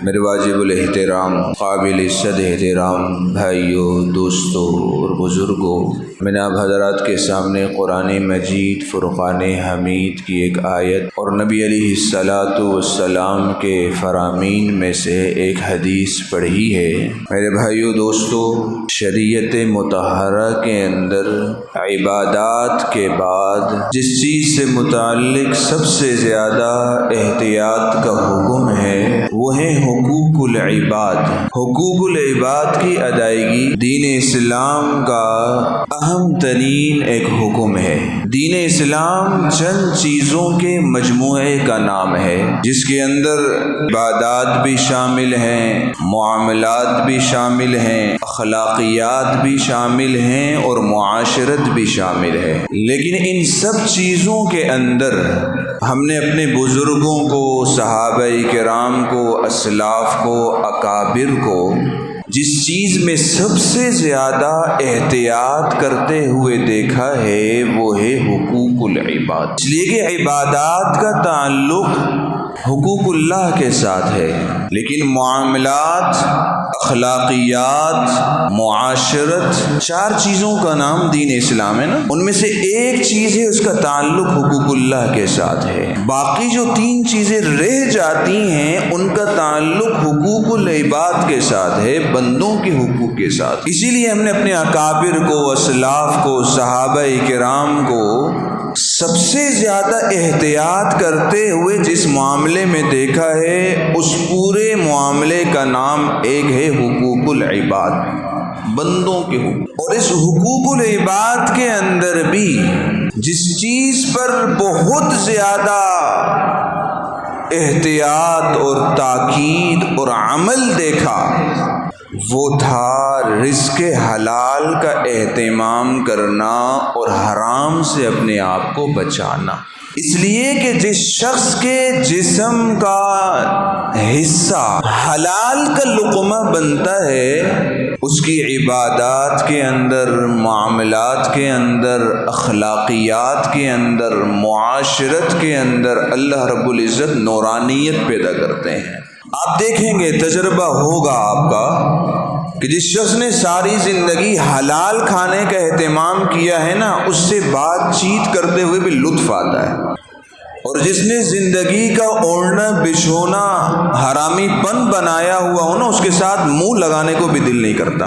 میرے واجب الاحترام قابل عزت احترام بھائیوں، دوستوں اور بزرگوں، میں نے آپ حضرات کے سامنے قرآن مجید فرقان حمید کی ایک آیت اور نبی علیہ الصلاۃ والسلام کے فرامین میں سے ایک حدیث پڑھی ہے۔ میرے بھائیوں، دوستوں، شریعت مطہرہ کے اندر عبادات کے بعد جس چیز سے متعلق سب سے زیادہ احتیاط کا حکم ہے وہ ہے حقوق العباد۔ حقوق العباد کی ادائیگی دین اسلام کا اہم ترین ایک حکم ہے۔ دین اسلام چند چیزوں کے مجموعے کا نام ہے جس کے اندر عبادات بھی شامل ہیں، معاملات بھی شامل ہیں، اخلاقیات بھی شامل ہیں اور معاشرت بھی شامل ہے۔ لیکن ان سب چیزوں کے اندر ہم نے اپنے بزرگوں کو، صحابہ کرام کو، اسلاف کو، اکابر کو جس چیز میں سب سے زیادہ احتیاط کرتے ہوئے دیکھا ہے وہ ہے حقوق العباد، اس لیے کہ عبادات کا تعلق حقوق اللہ کے ساتھ ہے، لیکن معاملات، اخلاقیات، معاشرت، چار چیزوں کا نام دین اسلام ہے نا، ان میں سے ایک چیز ہے اس کا تعلق حقوق اللہ کے ساتھ ہے، باقی جو تین چیزیں رہ جاتی ہیں ان کا تعلق حقوق العباد کے ساتھ ہے، بندوں کے حقوق کے ساتھ۔ اسی لیے ہم نے اپنے اکابر کو، اسلاف کو، صحابہ کرام کو سب سے زیادہ احتیاط کرتے ہوئے جس معاملے میں دیکھا ہے اس پورے معاملے کا نام ایک ہے حقوق العباد، بندوں کے حقوق۔ اور اس حقوق العباد کے اندر بھی جس چیز پر بہت زیادہ احتیاط اور تاکید اور عمل دیکھا وہ تھا رزق حلال کا اہتمام کرنا اور حرام سے اپنے آپ کو بچانا، اس لیے کہ جس شخص کے جسم کا حصہ حلال کا لقمہ بنتا ہے اس کی عبادات کے اندر، معاملات کے اندر، اخلاقیات کے اندر، معاشرت کے اندر اللہ رب العزت نورانیت پیدا کرتے ہیں۔ آپ دیکھیں گے، تجربہ ہوگا آپ کا کہ جس شخص نے ساری زندگی حلال کھانے کا اہتمام کیا ہے نا، اس سے بات چیت کرتے ہوئے بھی لطف آتا ہے، اور جس نے زندگی کا اوڑھنا بچھونا حرامی پن بنایا ہوا ہو نا، اس کے ساتھ منہ لگانے کو بھی دل نہیں کرتا۔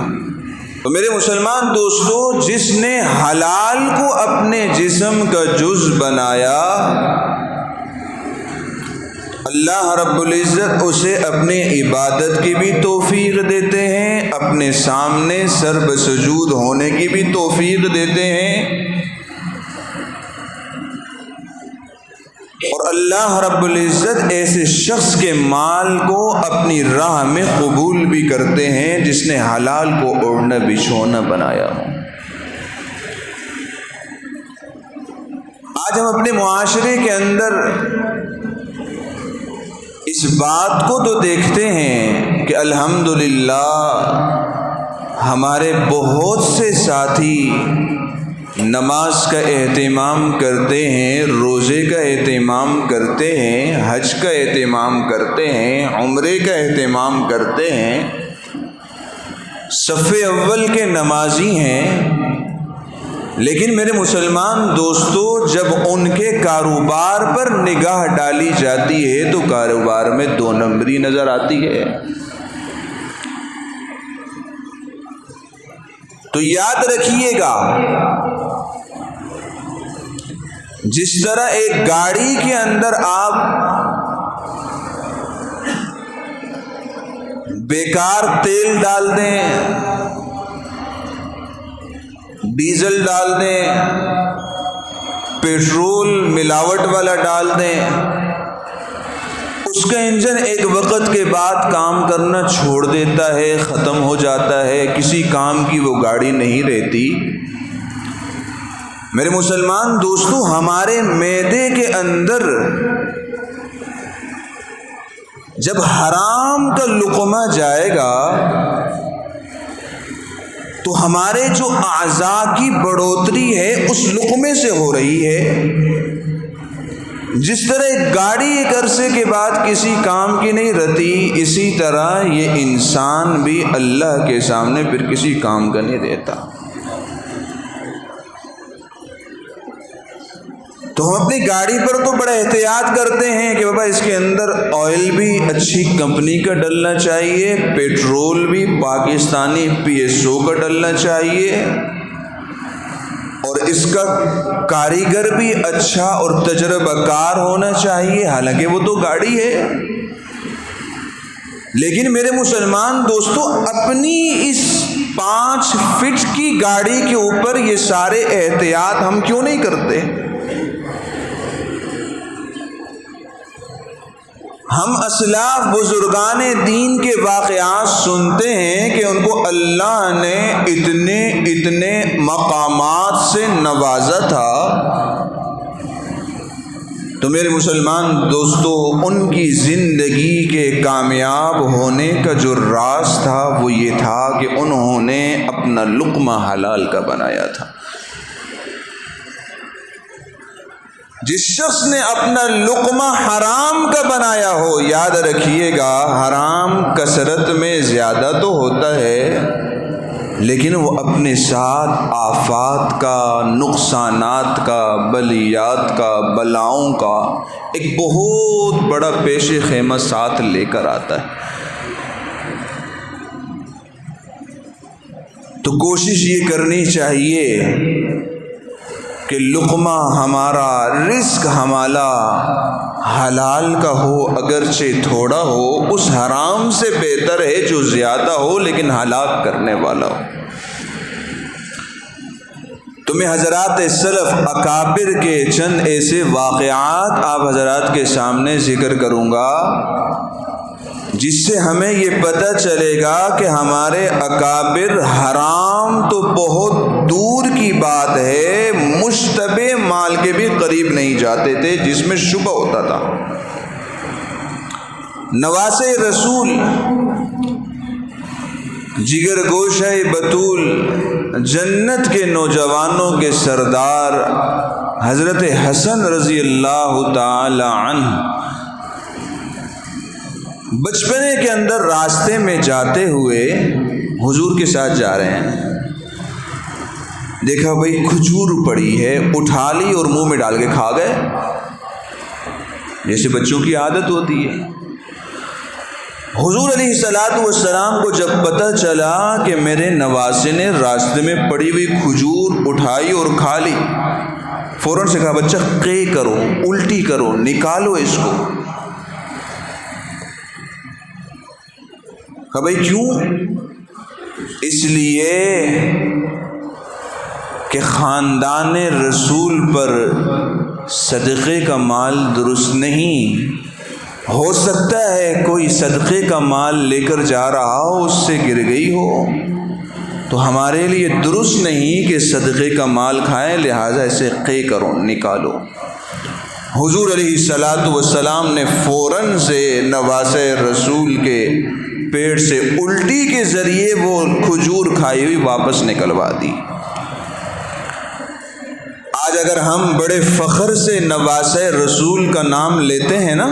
تو میرے مسلمان دوستو، جس نے حلال کو اپنے جسم کا جز بنایا، اللہ رب العزت اسے اپنے عبادت کی بھی توفیق دیتے ہیں، اپنے سامنے سر بسجود ہونے کی بھی توفیق دیتے ہیں، اور اللہ رب العزت ایسے شخص کے مال کو اپنی راہ میں قبول بھی کرتے ہیں جس نے حلال کو اوڑھنا بچھونا بنایا ہو۔ آج ہم اپنے معاشرے کے اندر اس بات کو تو دیکھتے ہیں کہ الحمدللہ ہمارے بہت سے ساتھی نماز کا اہتمام کرتے ہیں، روزے کا اہتمام کرتے ہیں، حج کا اہتمام کرتے ہیں، عمرے کا اہتمام کرتے ہیں، صف اول کے نمازی ہیں، لیکن میرے مسلمان دوستو جب ان کے کاروبار پر نگاہ ڈالی جاتی ہے تو کاروبار میں دو نمبری نظر آتی ہے۔ تو یاد رکھیے گا، جس طرح ایک گاڑی کے اندر آپ بیکار تیل ڈال دیں، ڈیزل ڈال دیں، پیٹرول ملاوٹ والا ڈال دیں، اس کا انجن ایک وقت کے بعد کام کرنا چھوڑ دیتا ہے، ختم ہو جاتا ہے، کسی کام کی وہ گاڑی نہیں رہتی۔ میرے مسلمان دوستو، ہمارے معدے کے اندر جب حرام کا لقمہ جائے گا تو ہمارے جو اعضاء کی بڑھوتری ہے اس لقمے سے ہو رہی ہے، جس طرح ایک گاڑی ایک عرصے کے بعد کسی کام کی نہیں رہتی، اسی طرح یہ انسان بھی اللہ کے سامنے پھر کسی کام کا نہیں رہتا۔ تو ہم اپنی گاڑی پر تو بڑا احتیاط کرتے ہیں کہ بابا اس کے اندر آئل بھی اچھی کمپنی کا ڈلنا چاہیے، پیٹرول بھی پاکستانی PSO کا ڈلنا چاہیے، اور اس کا کاریگر بھی اچھا اور تجربہ کار ہونا چاہیے، حالانکہ وہ تو گاڑی ہے۔ لیکن میرے مسلمان دوستو، اپنی اس 5 فٹ کی گاڑی کے اوپر یہ سارے احتیاط ہم کیوں نہیں کرتے؟ ہم اسلاف بزرگان دین کے واقعات سنتے ہیں کہ ان کو اللہ نے اتنے مقامات سے نوازا تھا۔ تو میرے مسلمان دوستو، ان کی زندگی کے کامیاب ہونے کا جو راز تھا وہ یہ تھا کہ انہوں نے اپنا لقمہ حلال کا بنایا تھا۔ جس شخص نے اپنا لقمہ حرام کا بنایا ہو، یاد رکھیے گا حرام کثرت میں زیادہ تو ہوتا ہے، لیکن وہ اپنے ساتھ آفات کا، نقصانات کا، بلیات کا، بلاؤں کا ایک بہت بڑا پیش خیمہ ساتھ لے کر آتا ہے۔ تو کوشش یہ کرنی چاہیے کہ لقمہ ہمارا، رزق ہمارا حلال کا ہو، اگرچہ تھوڑا ہو، اس حرام سے بہتر ہے جو زیادہ ہو لیکن ہلاک کرنے والا ہو۔ تو میں حضرات سلف اکابر کے چند ایسے واقعات آپ حضرات کے سامنے ذکر کروں گا جس سے ہمیں یہ پتہ چلے گا کہ ہمارے اکابر حرام تو بہت دور کی بات ہے، مشتبہ مال کے بھی قریب نہیں جاتے تھے جس میں شبہ ہوتا تھا۔ نواسے رسول، جگر گوشہ بطول، جنت کے نوجوانوں کے سردار حضرت حسن رضی اللہ تعالی عنہ بچپنے کے اندر راستے میں جاتے ہوئے حضور کے ساتھ جا رہے ہیں، دیکھا بھئی کھجور پڑی ہے، اٹھا لی اور منہ میں ڈال کے کھا گئے، جیسے بچوں کی عادت ہوتی ہے۔ حضور علیہ السلام کو جب پتہ چلا کہ میرے نواسے نے راستے میں پڑی ہوئی کھجور اٹھائی اور کھا لی، فوراً سے کہا بچہ قے کرو، الٹی کرو، نکالو اس کو۔ کہ بھئی کیوں؟ اس لیے کہ خاندان رسول پر صدقے کا مال درست نہیں، ہو سکتا ہے کوئی صدقے کا مال لے کر جا رہا ہو، اس سے گر گئی ہو، تو ہمارے لیے درست نہیں کہ صدقے کا مال کھائیں، لہٰذا اسے قے کرو، نکالو۔ حضور علیہ السلام نے فوراً سے نواسے رسول کے پیٹ سے الٹی کے ذریعے وہ کھجور کھائی ہوئی واپس نکلوا دی۔ آج اگر ہم بڑے فخر سے نواسے رسول کا نام لیتے ہیں نا،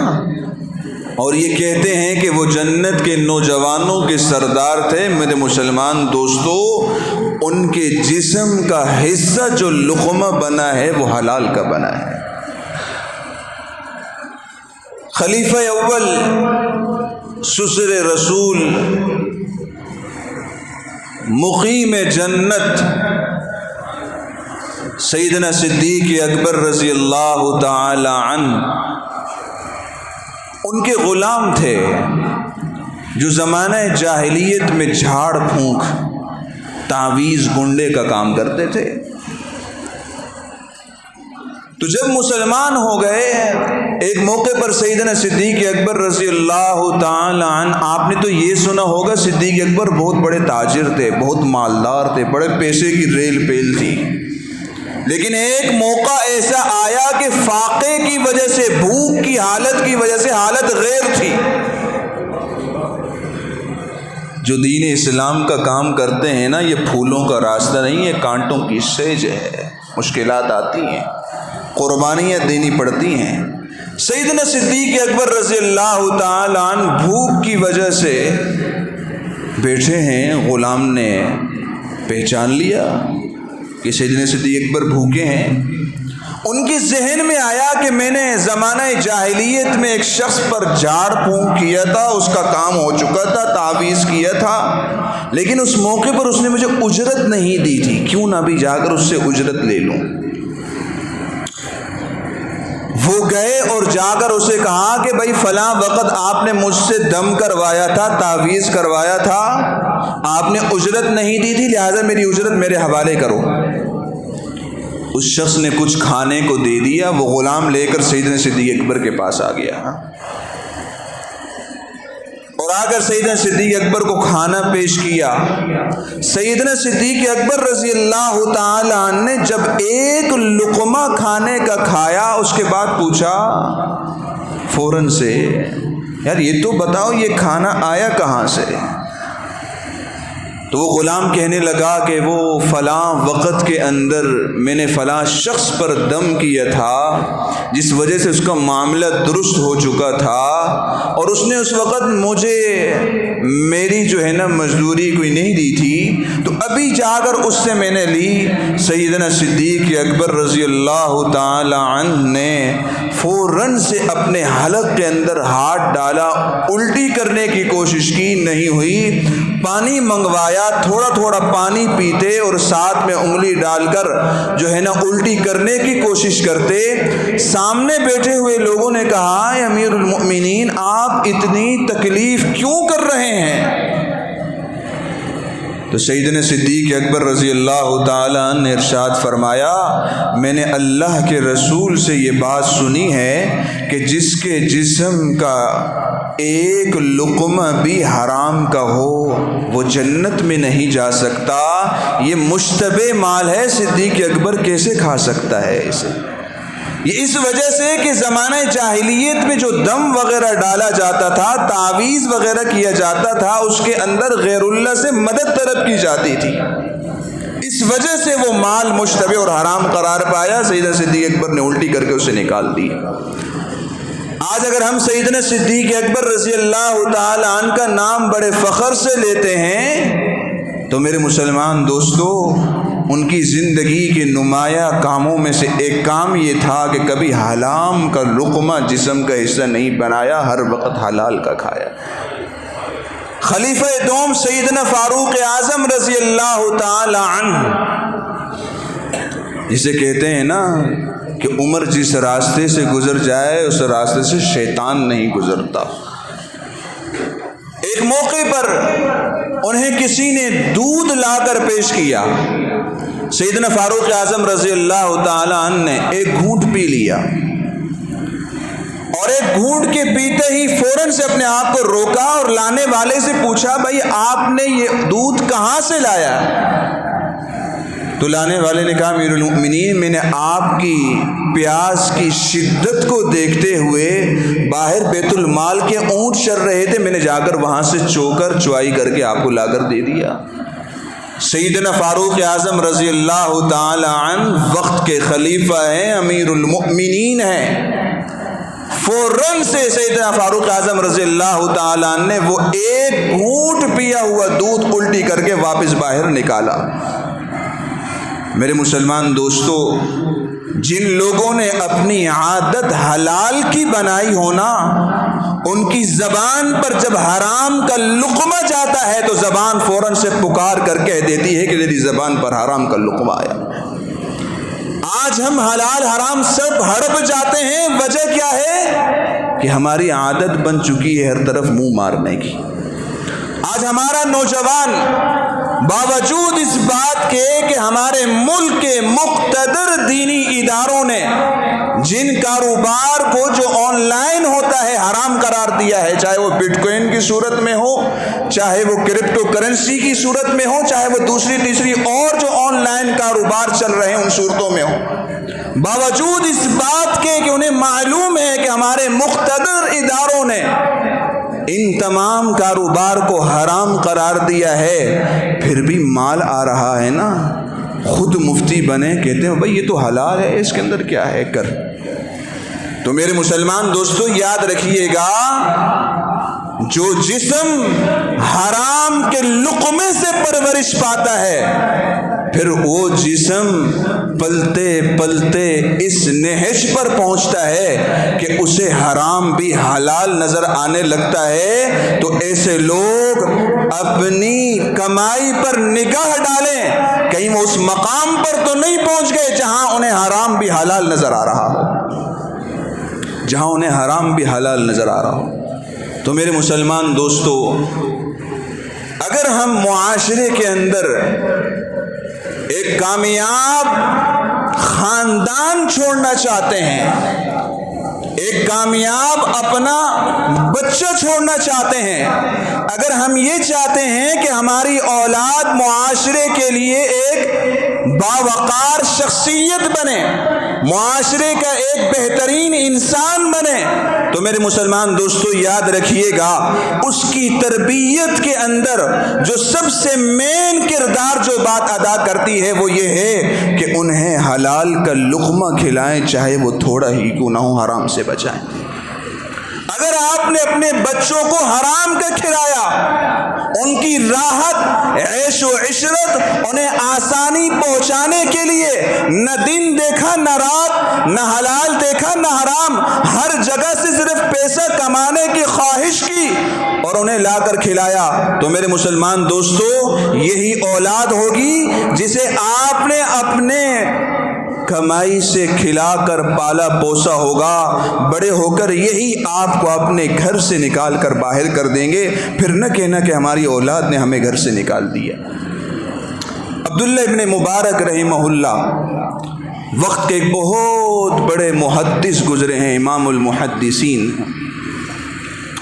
اور یہ کہتے ہیں کہ وہ جنت کے نوجوانوں کے سردار تھے، میرے مسلمان دوستو، ان کے جسم کا حصہ جو لقمہ بنا ہے وہ حلال کا بنا ہے۔ خلیفہ اول سسر رسول، مقیم جنت، سیدنا صدیق اکبر رضی اللہ تعالی عنہ، ان کے غلام تھے جو زمانہ جاہلیت میں جھاڑ پھونک، تعویذ گنڈے کا کام کرتے تھے۔ تو جب مسلمان ہو گئے، ایک موقع پر سیدنا صدیق اکبر رضی اللہ تعالی عنہ، آپ نے تو یہ سنا ہوگا صدیق اکبر بہت بڑے تاجر تھے، بہت مالدار تھے، بڑے پیسے کی ریل پیل تھی، لیکن ایک موقع ایسا آیا کہ فاقے کی وجہ سے، بھوک کی حالت کی وجہ سے حالت غیر تھی۔ جو دین اسلام کا کام کرتے ہیں نا، یہ پھولوں کا راستہ نہیں ہے، کانٹوں کی سیج ہے، مشکلات آتی ہیں، قربانیاں دینی پڑتی ہیں۔ سیدنا صدیق اکبر رضی اللہ تعالی عنہ بھوک کی وجہ سے بیٹھے ہیں، غلام نے پہچان لیا کہ سیدنا صدیق اکبر بھوکے ہیں۔ ان کے ذہن میں آیا کہ میں نے زمانہ جاہلیت میں ایک شخص پر جھاڑ پھونک کیا تھا، اس کا کام ہو چکا تھا، تعویذ کیا تھا، لیکن اس موقع پر اس نے مجھے اجرت نہیں دی تھی، کیوں نہ بھی جا کر اس سے اجرت لے لوں۔ وہ گئے اور جا کر اسے کہا کہ بھائی فلاں وقت آپ نے مجھ سے دم کروایا تھا، تعویذ کروایا تھا، آپ نے اجرت نہیں دی تھی، لہذا میری اجرت میرے حوالے کرو۔ اس شخص نے کچھ کھانے کو دے دیا، وہ غلام لے کر سیدنا صدیق اکبر کے پاس آ گیا اور آ کر سیدنا صدیق اکبر کو کھانا پیش کیا۔ سیدنا صدیق اکبر رضی اللہ تعالی عنہ نے جب ایک لقمہ کھانے کا کھایا، اس کے بعد پوچھا فوراً سے، یار یہ تو بتاؤ یہ کھانا آیا کہاں سے؟ تو وہ غلام کہنے لگا کہ وہ فلاں وقت کے اندر میں نے فلاں شخص پر دم کیا تھا، جس وجہ سے اس کا معاملہ درست ہو چکا تھا، اور اس نے اس وقت مجھے میری جو ہے نا مزدوری کوئی نہیں دی تھی، تو ابھی جا کر اس سے میں نے لی۔ سیدنا صدیق اکبر رضی اللہ تعالی عنہ نے فوراً سے اپنے حلق کے اندر ہاتھ ڈالا، الٹی کرنے کی کوشش کی، نہیں ہوئی، پانی منگوایا، تھوڑا تھوڑا پانی پیتے اور ساتھ میں انگلی ڈال کر جو ہے نا الٹی کرنے کی کوشش کرتے۔ سامنے بیٹھے ہوئے لوگوں نے کہا اے امیر المؤمنین، آپ اتنی تکلیف کیوں کر رہے ہیں؟ تو سیدنا صدیق اکبر رضی اللہ تعالیٰ عنہ نے ارشاد فرمایا، میں نے اللہ کے رسول سے یہ بات سنی ہے کہ جس کے جسم کا ایک لقمہ بھی حرام کا ہو وہ جنت میں نہیں جا سکتا۔ یہ مشتبہ مال ہے، صدیق اکبر کیسے کھا سکتا ہے اسے؟ یہ اس وجہ سے کہ زمانہ جاہلیت میں جو دم وغیرہ ڈالا جاتا تھا، تعویذ وغیرہ کیا جاتا تھا، اس کے اندر غیر اللہ سے مدد طلب کی جاتی تھی، اس وجہ سے وہ مال مشتبہ اور حرام قرار پایا۔ سیدنا صدیق اکبر نے الٹی کر کے اسے نکال دی۔ آج اگر ہم سیدنا صدیق اکبر رضی اللہ تعالی عنہ کا نام بڑے فخر سے لیتے ہیں تو میرے مسلمان دوستو، ان کی زندگی کے نمایاں کاموں میں سے ایک کام یہ تھا کہ کبھی حرام کا لقمہ جسم کا حصہ نہیں بنایا، ہر وقت حلال کا کھایا۔ خلیفہ دوم سیدنا فاروق اعظم رضی اللہ تعالی عنہ، جسے کہتے ہیں نا کہ عمر جس راستے سے گزر جائے اس راستے سے شیطان نہیں گزرتا۔ ایک موقع پر انہیں کسی نے دودھ لا کر پیش کیا، سیدنا فاروق اعظم رضی اللہ تعالی عنہ نے ایک گھونٹ پی لیا، اور ایک گھونٹ کے پیتے ہی فوراً سے اپنے آپ کو روکا اور لانے والے سے پوچھا بھائی آپ نے یہ دودھ کہاں سے لایا؟ تو لانے والے نے کہا امیر المؤمنین، میں نے آپ کی پیاس کی شدت کو دیکھتے ہوئے باہر بیت المال کے اونٹ چر رہے تھے، میں نے جا کر وہاں سے چوائی کر کے آپ کو لا کر دے دیا۔ سیدنا فاروق اعظم رضی اللہ تعالی عنہ وقت کے خلیفہ ہیں، امیر المؤمنین ہیں۔ فوراً سے سیدنا فاروق اعظم رضی اللہ تعالی عنہ نے وہ ایک گھونٹ پیا ہوا دودھ الٹی کر کے واپس باہر نکالا۔ میرے مسلمان دوستو، جن لوگوں نے اپنی عادت حلال کی بنائی ہونا، ان کی زبان پر جب حرام کا لقمہ جاتا ہے تو زبان فوراً سے پکار کر کہہ دیتی ہے کہ میری زبان پر حرام کا لقمہ آیا۔ آج ہم حلال حرام سب ہڑپ جاتے ہیں، وجہ کیا ہے کہ ہماری عادت بن چکی ہے ہر طرف منہ مارنے کی۔ آج ہمارا نوجوان باوجود اس بات کے کہ ہمارے ملک کے مقتدر دینی اداروں نے جن کاروبار کو جو آن لائن ہوتا ہے حرام قرار دیا ہے، چاہے وہ بٹ کوئن کی صورت میں ہو، چاہے وہ کرپٹو کرنسی کی صورت میں ہو، چاہے وہ دوسری تیسری اور جو آن لائن کاروبار چل رہے ہیں ان صورتوں میں ہو، باوجود اس بات کے کہ انہیں معلوم ہے کہ ہمارے مقتدر اداروں نے ان تمام کاروبار کو حرام قرار دیا ہے، پھر بھی مال آ رہا ہے نا۔ خود مفتی بنے، کہتے ہیں بھائی یہ تو حلال ہے، اس کے اندر کیا ہے کر۔ تو میرے مسلمان دوستو یاد رکھیے گا، جو جسم حرام کے لقمے سے پرورش پاتا ہے، پھر وہ جسم پلتے پلتے اس نہج پر پہنچتا ہے کہ اسے حرام بھی حلال نظر آنے لگتا ہے۔ تو ایسے لوگ اپنی کمائی پر نگاہ ڈالیں، کہیں وہ اس مقام پر تو نہیں پہنچ گئے جہاں انہیں حرام بھی حلال نظر آ رہا ہو، جہاں انہیں حرام بھی حلال نظر آ رہا ہو۔ تو میرے مسلمان دوستو، اگر ہم معاشرے کے اندر ایک کامیاب خاندان چھوڑنا چاہتے ہیں، ایک کامیاب اپنا بچہ چھوڑنا چاہتے ہیں، اگر ہم یہ چاہتے ہیں کہ ہماری اولاد معاشرے کے لیے ایک باوقار شخصیت بنے، معاشرے کا ایک بہترین انسان بنے، تو میرے مسلمان دوستو یاد رکھیے گا، اس کی تربیت کے اندر جو سب سے مین کردار جو بات ادا کرتی ہے وہ یہ ہے کہ انہیں حلال کا لقمہ کھلائیں، چاہے وہ تھوڑا ہی کیوں نہ ہو، حرام سے بچائیں۔ اگر آپ نے اپنے بچوں کو حرام کا کھلایا، ان کی راحت، عیش و عشرت، انہیں آسانی پہنچانے کے لیے نہ دن دیکھا نہ رات، نہ حلال دیکھا نہ حرام، ہر جگہ سے صرف پیسہ کمانے کی خواہش کی اور انہیں لا کر کھلایا، تو میرے مسلمان دوستو یہی اولاد ہوگی جسے آپ نے اپنے کمائی سے کھلا کر پالا پوسا ہوگا، بڑے ہو کر یہی آپ کو اپنے گھر سے نکال کر باہر کر دیں گے، پھر نہ کہنا کہ ہماری اولاد نے ہمیں گھر سے نکال دیا۔ عبداللہ ابن مبارک رحمہ اللہ وقت کے ایک بہت بڑے محدث گزرے ہیں، امام المحدثین۔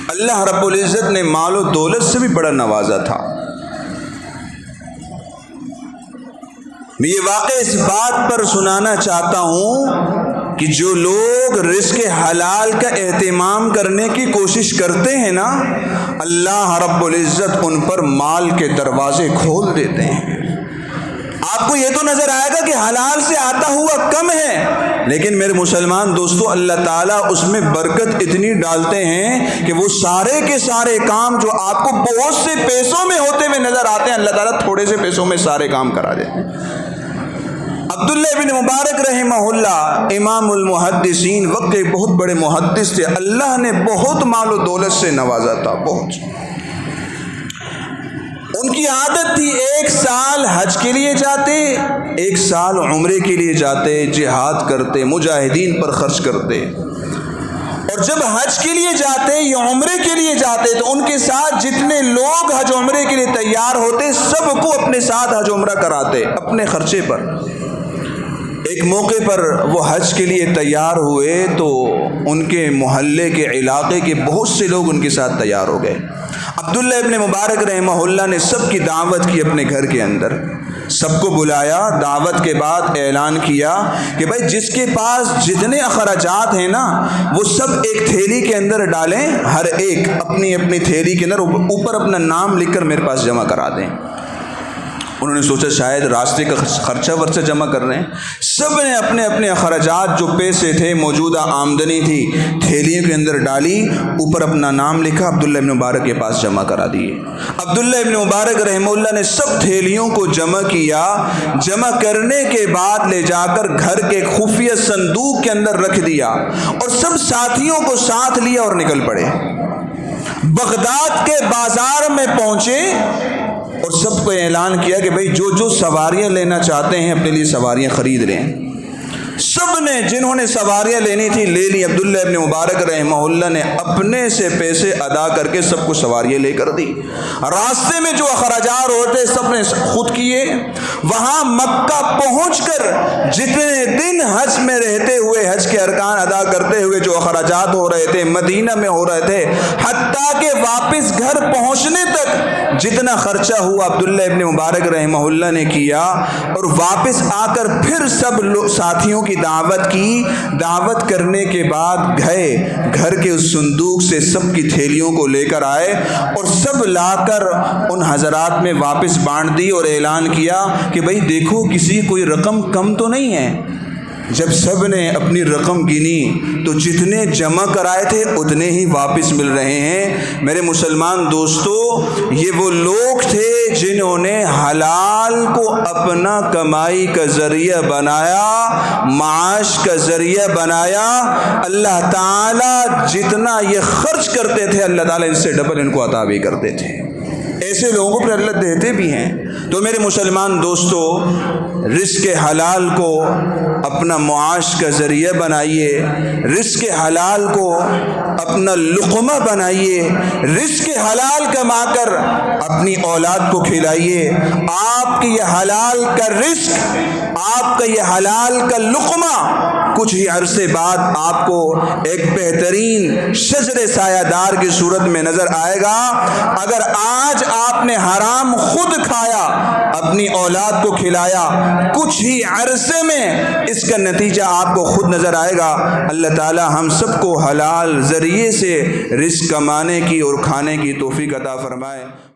اللہ رب العزت نے مال و دولت سے بھی بڑا نوازا تھا۔ میں یہ واقعہ اس بات پر سنانا چاہتا ہوں کہ جو لوگ رزق حلال کا اہتمام کرنے کی کوشش کرتے ہیں نا، اللہ رب العزت ان پر مال کے دروازے کھول دیتے ہیں۔ آپ کو یہ تو نظر آئے گا کہ حلال سے آتا ہوا کم ہے، لیکن میرے مسلمان دوستو اللہ تعالیٰ اس میں برکت اتنی ڈالتے ہیں کہ وہ سارے کے سارے کام جو آپ کو بہت سے پیسوں میں ہوتے ہوئے نظر آتے ہیں، اللہ تعالیٰ تھوڑے سے پیسوں میں سارے کام کرا دیتے ہیں۔ عبداللہ ابن مبارک رحمہ اللہ امام المحدثین، وقت کے بہت بڑے محدث تھے، اللہ نے بہت مال و دولت سے نوازا تھا، بہت۔ ان کی عادت تھی ایک سال حج کے لیے جاتے، ایک سال عمرے کے لیے جاتے، جہاد کرتے، مجاہدین پر خرچ کرتے، اور جب حج کے لیے جاتے یا عمرے کے لیے جاتے تو ان کے ساتھ جتنے لوگ حج عمرے کے لیے تیار ہوتے سب کو اپنے ساتھ حج عمرہ کراتے اپنے خرچے پر۔ ایک موقع پر وہ حج کے لیے تیار ہوئے تو ان کے محلے کے علاقے کے بہت سے لوگ ان کے ساتھ تیار ہو گئے۔ عبداللہ ابن مبارک رحمہ اللہ نے سب کی دعوت کی اپنے گھر کے اندر، سب کو بلایا، دعوت کے بعد اعلان کیا کہ بھائی جس کے پاس جتنے اخراجات ہیں نا وہ سب ایک تھیلی کے اندر ڈالیں، ہر ایک اپنی اپنی تھیلی کے اندر اوپر اپنا نام لکھ کر میرے پاس جمع کرا دیں۔ انہوں نے سوچا شاید راستے کا خرچہ ورچہ جمع کر رہے ہیں، سب نے اپنے اپنے اخراجات جو پیسے تھے، موجودہ آمدنی تھی، تھیلیوں کے اندر ڈالی، اوپر اپنا نام لکھا، عبداللہ ابن مبارک کے پاس جمع کرا دیے۔ عبداللہ ابن مبارک رحمہ اللہ نے سب تھیلیوں کو جمع کیا، جمع کرنے کے بعد لے جا کر گھر کے خفیہ صندوق کے اندر رکھ دیا اور سب ساتھیوں کو ساتھ لیا اور نکل پڑے۔ بغداد کے بازار میں پہنچے اور سب کو اعلان کیا کہ بھئی جو جو سواریاں لینا چاہتے ہیں اپنے لیے سواریاں خرید لیں۔ سب نے جنہوں نے سواریاں لینی تھی لے لی۔ عبداللہ ابن مبارک رحمہ اللہ نے اپنے سے پیسے ادا کر کے سب کو سواریاں لے کر دی۔ راستے میں جو اخراجات ہوتے سب نے خود کیے۔ وہاں مکہ پہنچ کر جتنے دن حج میں رہتے ہوئے، حج کے ارکان ادا کرتے ہوئے جو اخراجات ہو رہے تھے مدینہ میں ہو رہے تھے، حتیٰ کہ واپس گھر پہنچنے تک جتنا خرچہ ہوا عبداللہ ابن مبارک رحمہ اللہ نے کیا، اور واپس آ کر پھر سب ساتھیوں کی دعوت کی۔ دعوت کرنے کے بعد گئے، گھر کے اس صندوق سے سب کی تھیلیوں کو لے کر آئے اور سب لا کر ان حضرات میں واپس بانٹ دی اور اعلان کیا کہ بھئی دیکھو کسی کوئی رقم کم تو نہیں ہے، جب سب نے اپنی رقم گنی تو جتنے جمع کرائے تھے اتنے ہی واپس مل رہے ہیں۔ میرے مسلمان دوستو، یہ وہ لوگ تھے جنہوں نے حلال کو اپنا کمائی کا ذریعہ بنایا، معاش کا ذریعہ بنایا۔ اللہ تعالیٰ جتنا یہ خرچ کرتے تھے اللہ تعالیٰ ان سے ڈبل ان کو عطا بھی کرتے تھے۔ ایسے لوگوں پر اللہ دیتے بھی ہیں۔ تو میرے مسلمان دوستو، رزق حلال کو اپنا معاش کا ذریعہ بنائیے، رزق حلال کو اپنا لقمہ بنائیے، رزق حلال کما کر اپنی اولاد کو کھلائیے۔ آپ کی یہ حلال کا رزق، آپ کا یہ حلال کا لقمہ کچھ ہی عرصے بعد آپ کو ایک بہترین شجر سایہ دار کی صورت میں نظر آئے گا۔ اگر آج آپ نے حرام خود کھایا، اپنی اولاد کو کھلایا، کچھ ہی عرصے میں اس کا نتیجہ آپ کو خود نظر آئے گا۔ اللہ تعالی ہم سب کو حلال ذریعے سے رزق کمانے کی اور کھانے کی توفیق عطا فرمائے۔